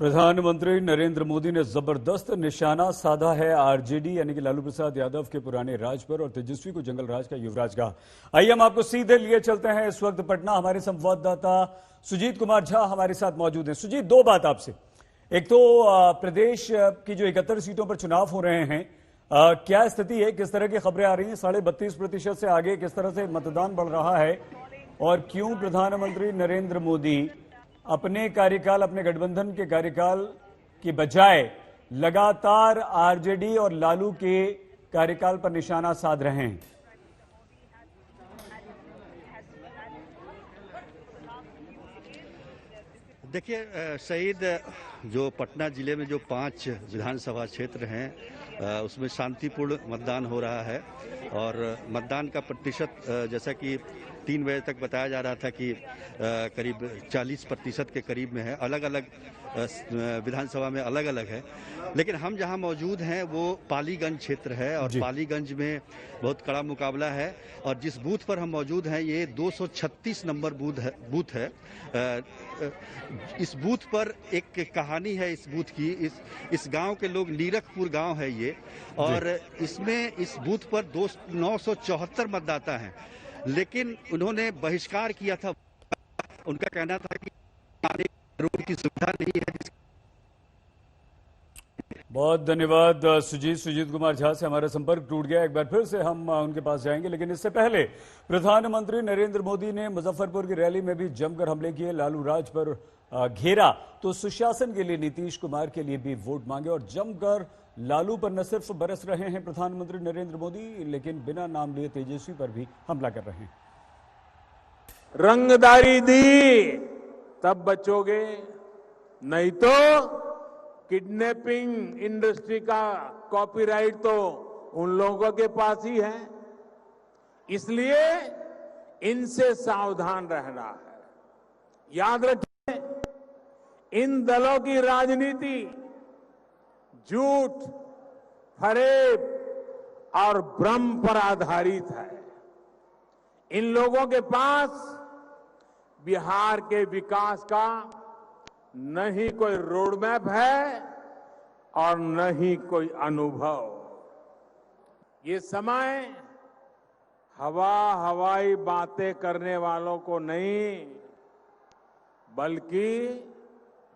प्रधानमंत्री नरेंद्र मोदी ने जबरदस्त निशाना साधा है आरजेडी यानी कि लालू प्रसाद यादव के पुराने राज पर और तेजस्वी को जंगल राज का युवराज कहा। आइए हम आपको सीधे लिए चलते हैं इस वक्त पटना। हमारे संवाददाता सुजीत कुमार झा हमारे साथ मौजूद हैं। सुजीत, दो बात आपसे। एक तो प्रदेश की जो 71 सीटों पर चुनाव हो रहे हैं, क्या स्थिति है, किस तरह की खबरें आ रही हैं? 32.5% से आगे किस तरह से मतदान बढ़ रहा है और क्यों प्रधानमंत्री नरेंद्र मोदी अपने कार्यकाल, अपने गठबंधन के कार्यकाल की बजाय लगातार आरजेडी और लालू के कार्यकाल पर निशाना साध रहे हैं? देखिए शहीद, जो पटना जिले में जो 5 विधानसभा क्षेत्र हैं उसमें शांतिपूर्ण मतदान हो रहा है और मतदान का प्रतिशत जैसा कि 3 बजे तक बताया जा रहा था कि करीब 40% के करीब में है। अलग अलग विधानसभा में अलग अलग है, लेकिन हम जहां मौजूद हैं वो पालीगंज क्षेत्र है और पालीगंज में बहुत कड़ा मुकाबला है। और जिस बूथ पर हम मौजूद हैं ये 236 नंबर बूथ है। इस बूथ पर एक कहानी है इस बूथ की। इस गांव के लोग, नीरखपुर गांव है ये, और इसमें इस बूथ पर 974 मतदाता हैं, लेकिन उन्होंने बहिष्कार किया था। उनका कहना था कि रोड की सुविधा नहीं है। बहुत धन्यवाद सुजीत कुमार झा से हमारा संपर्क टूट गया। एक बार फिर से हम उनके पास जाएंगे, लेकिन इससे पहले प्रधानमंत्री नरेंद्र मोदी ने मुजफ्फरपुर की रैली में भी जमकर हमले किए, लालू राज पर घेरा, तो सुशासन के लिए नीतीश कुमार के लिए भी वोट मांगे और जमकर लालू पर न सिर्फ बरस रहे हैं प्रधानमंत्री नरेंद्र मोदी, लेकिन बिना नाम लिए तेजस्वी पर भी हमला कर रहे हैं। रंगदारी दी तब बचोगे, नहीं तो किडनैपिंग इंडस्ट्री का कॉपीराइट तो उन लोगों के पास ही है। इसलिए इनसे सावधान रहना है। याद रखिए, इन दलों की राजनीति झूठ, फरेब और भ्रम पर आधारित है। इन लोगों के पास बिहार के विकास का न ही कोई रोड मैप है और न ही कोई अनुभव। ये समय हवाई बातें करने वालों को नहीं, बल्कि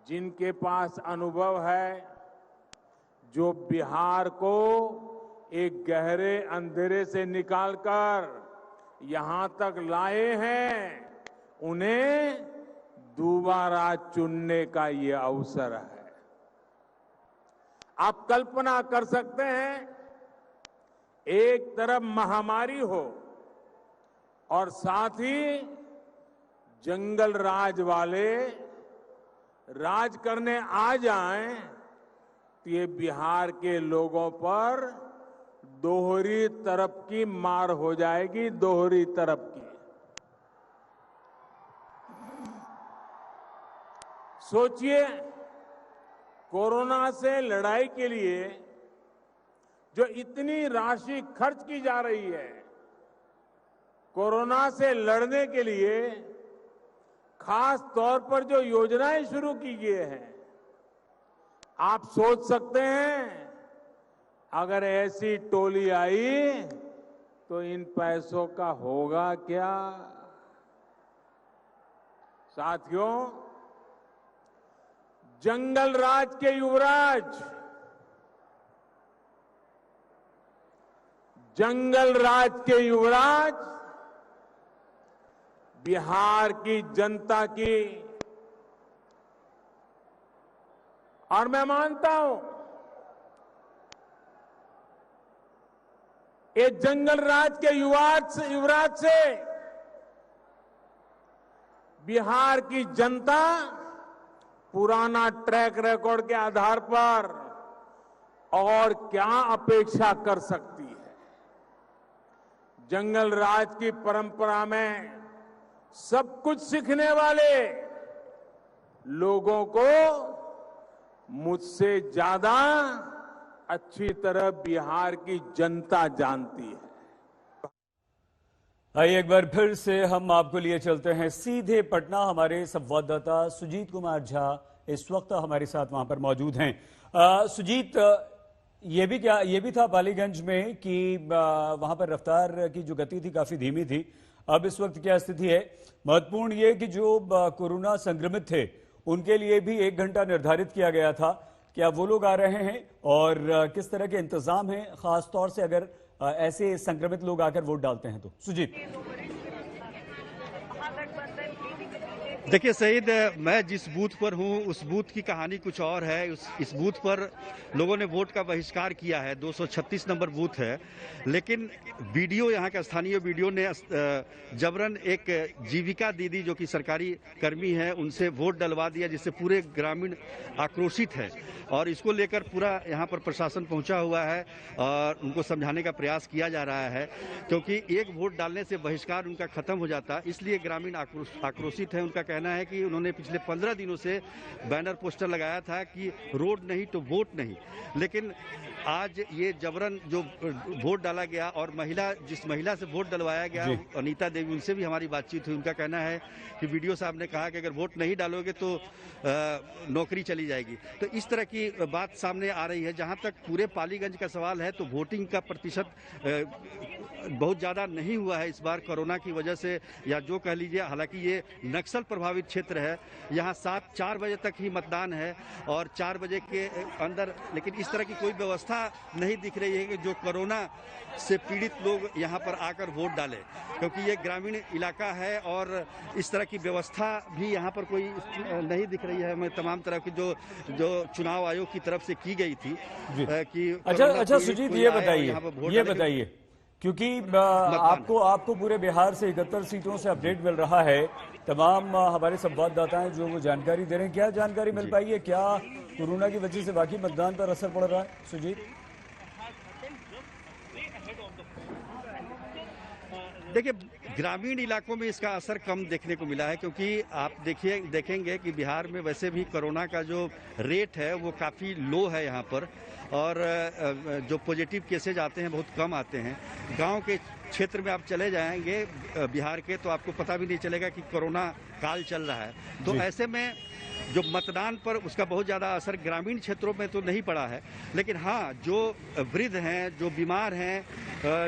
जिनके पास अनुभव है, जो बिहार को एक गहरे अंधेरे से निकालकर यहां तक लाए हैं, उन्हें दोबारा चुनने का ये अवसर है। आप कल्पना कर सकते हैं, एक तरफ महामारी हो और साथ ही जंगल राज वाले राज करने आ जाएं, तो ये बिहार के लोगों पर दोहरी तरफ की मार हो जाएगी, दोहरी तरफ की। सोचिए, कोरोना से लड़ाई के लिए जो इतनी राशि खर्च की जा रही है, कोरोना से लड़ने के लिए खास तौर पर जो योजनाएं शुरू की गई हैं, आप सोच सकते हैं अगर ऐसी टोली आई तो इन पैसों का होगा क्या? साथियों, जंगल राज के युवराज, जंगल राज के युवराज बिहार की जनता की, और मैं मानता हूं ये जंगल राज के युवराज से बिहार की जनता पुराना ट्रैक रिकॉर्ड के आधार पर और क्या अपेक्षा कर सकती है। जंगल राज की परंपरा में सब कुछ सीखने वाले लोगों को मुझसे ज्यादा अच्छी तरह बिहार की जनता जानती है। आइए एक बार फिर से हम आपको लिए चलते हैं सीधे पटना। हमारे संवाददाता सुजीत कुमार झा इस वक्त हमारे साथ वहां पर मौजूद हैं। सुजीत, ये भी था पालीगंज में कि वहां पर रफ्तार की जो गति थी काफी धीमी थी। अब इस वक्त क्या स्थिति है? महत्वपूर्ण ये कि जो कोरोना संक्रमित थे उनके लिए भी 1 घंटा निर्धारित किया गया था। क्या वो लोग आ रहे हैं और किस तरह के इंतजाम हैं, खास तौर से अगर ऐसे संक्रमित लोग आकर वोट डालते हैं तो? सुजीत, देखिए सईद, मैं जिस बूथ पर हूं उस बूथ की कहानी कुछ और है। इस बूथ पर लोगों ने वोट का बहिष्कार किया है। 236 नंबर बूथ है, लेकिन बीडीओ, यहाँ का स्थानीय बीडीओ ने जबरन एक जीविका दीदी जो कि सरकारी कर्मी है उनसे वोट डलवा दिया, जिससे पूरे ग्रामीण आक्रोशित है। और इसको लेकर पूरा यहाँ पर प्रशासन पहुंचा हुआ है और उनको समझाने का प्रयास किया जा रहा है, क्योंकि एक वोट डालने से बहिष्कार उनका खत्म हो जाता, इसलिए ग्रामीण आक्रोशित है। उनका कहना है कि उन्होंने पिछले 15 दिनों से बैनर पोस्टर लगाया था कि रोड नहीं तो वोट नहीं, लेकिन आज ये जबरन जो वोट डाला गया और जिस महिला से वोट डलवाया गया अनीता देवी, उनसे भी हमारी बातचीत हुई। उनका कहना है कि वीडियो साहब ने कहा कि अगर वोट नहीं डालोगे तो नौकरी चली जाएगी। तो इस तरह की बात सामने आ रही है। जहां तक पूरे पालीगंज का सवाल है तो वोटिंग का प्रतिशत बहुत ज़्यादा नहीं हुआ है इस बार कोरोना की वजह से, या जो कह लीजिए। हालांकि ये नक्सल प्रभावित क्षेत्र है, यहाँ 4 बजे तक ही मतदान है और 4 बजे के अंदर, लेकिन इस तरह की कोई व्यवस्था नहीं दिख रही है कि जो कोरोना से पीड़ित लोग यहाँ पर आकर वोट डालें, क्योंकि ये ग्रामीण इलाका है और इस तरह की व्यवस्था भी यहाँ पर कोई नहीं दिख रही है। मैं तमाम तरह की जो चुनाव आयोग की तरफ से की गई थी कि अच्छा सुजीत, ये बताइए क्योंकि आपको पूरे बिहार से 71 सीटों से अपडेट मिल रहा है। तमाम हमारे संवाददाता हैं जो वो जानकारी दे रहे हैं। क्या जानकारी मिल पाई है? क्या कोरोना की वजह से बाकी मतदान पर असर पड़ रहा है, सुजीत? देखिए, ग्रामीण इलाकों में इसका असर कम देखने को मिला है, क्योंकि आप देखेंगे कि बिहार में वैसे भी कोरोना का जो रेट है वो काफ़ी लो है यहाँ पर, और जो पॉजिटिव केसेज आते हैं बहुत कम आते हैं। गांव के क्षेत्र में आप चले जाएंगे बिहार के, तो आपको पता भी नहीं चलेगा कि कोरोना काल चल रहा है। तो ऐसे में जो मतदान पर उसका बहुत ज़्यादा असर ग्रामीण क्षेत्रों में तो नहीं पड़ा है, लेकिन हाँ, जो वृद्ध हैं, जो बीमार हैं,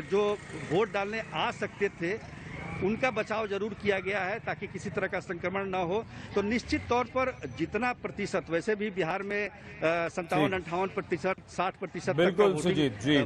जो वोट डालने आ सकते थे, उनका बचाव जरूर किया गया है ताकि किसी तरह का संक्रमण ना हो। तो निश्चित तौर पर जितना प्रतिशत, वैसे भी बिहार में 57-58%, 60% बिल्कुल सुजीत जी।